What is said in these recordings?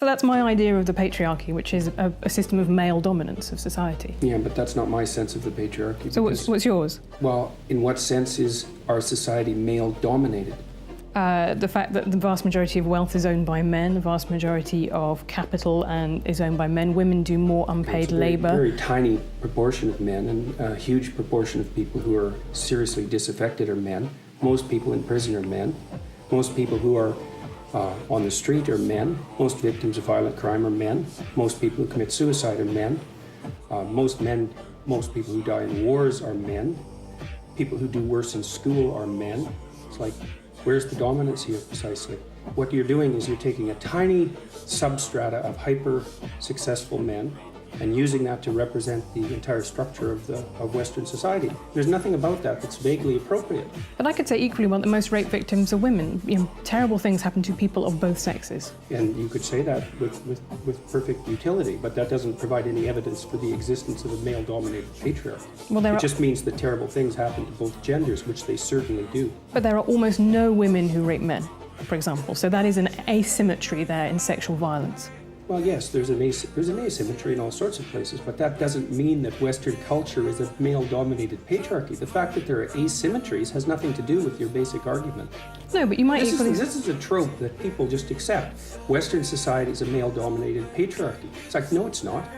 So that's my idea of the patriarchy, which is a system of male dominance of society. Yeah, but that's not my sense of the patriarchy. So what's yours? Well, in what sense is our society male-dominated? The fact that the vast majority of wealth is owned by men, the vast majority of capital is owned by men. Women do more unpaid labour. A very tiny proportion of men, and a huge proportion of people who are seriously disaffected are men. Most people in prison are men. Most people who are on the street are men. Most victims of violent crime are men. Most people who commit suicide are men. Most people who die in wars are men. People who do worse in school are men. It's like, where's the dominance here precisely? What you're doing is you're taking a tiny substrata of hyper-successful men and using that to represent the entire structure of Western society. There's nothing about that that's vaguely appropriate. But I could say equally well that most rape victims are women. Terrible things happen to people of both sexes. And you could say that with perfect utility, but that doesn't provide any evidence for the existence of a male-dominated patriarchy. Well, it just means that terrible things happen to both genders, which they certainly do. But there are almost no women who rape men, for example. So that is an asymmetry there in sexual violence. Well, yes, there's an asymmetry in all sorts of places, but that doesn't mean that Western culture is a male-dominated patriarchy. The fact that there are asymmetries has nothing to do with your basic argument. No, but you might equally... This is a trope that people just accept. Western society is a male-dominated patriarchy. It's like, no, it's not.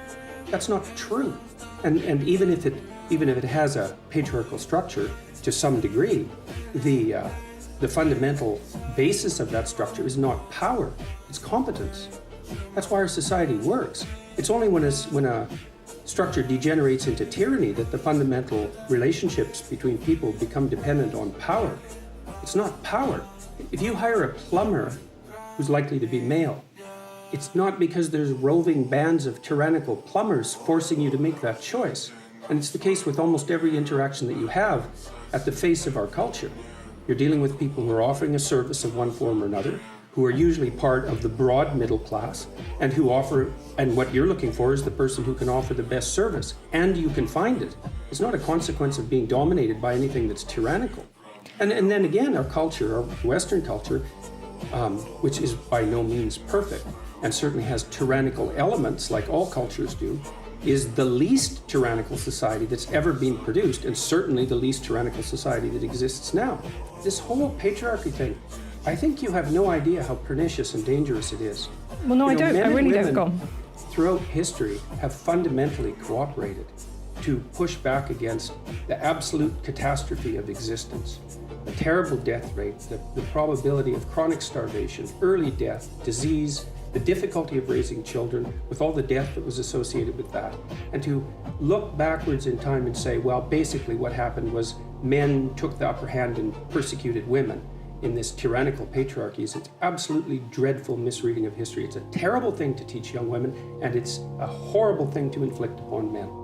That's not true. And even if it has a patriarchal structure to some degree, the fundamental basis of that structure is not power, it's competence. That's why our society works. It's only when a structure degenerates into tyranny that the fundamental relationships between people become dependent on power. It's not power. If you hire a plumber who's likely to be male, it's not because there's roving bands of tyrannical plumbers forcing you to make that choice. And it's the case with almost every interaction that you have at the face of our culture. You're dealing with people who are offering a service of one form or another, who are usually part of the broad middle class, and what you're looking for is the person who can offer the best service, and you can find it. It's not a consequence of being dominated by anything that's tyrannical. And then again, our culture, our Western culture, which is by no means perfect, and certainly has tyrannical elements like all cultures do, is the least tyrannical society that's ever been produced, and certainly the least tyrannical society that exists now. This whole patriarchy thing, I think you have no idea how pernicious and dangerous it is. Well, no, I don't. I really don't. Go on. Throughout history have fundamentally cooperated to push back against the absolute catastrophe of existence. The terrible death rate, the probability of chronic starvation, early death, disease, the difficulty of raising children with all the death that was associated with that. And to look backwards in time and say, well, basically what happened was men took the upper hand and persecuted women in this tyrannical patriarchy is an absolutely dreadful misreading of history. It's a terrible thing to teach young women, and it's a horrible thing to inflict upon men.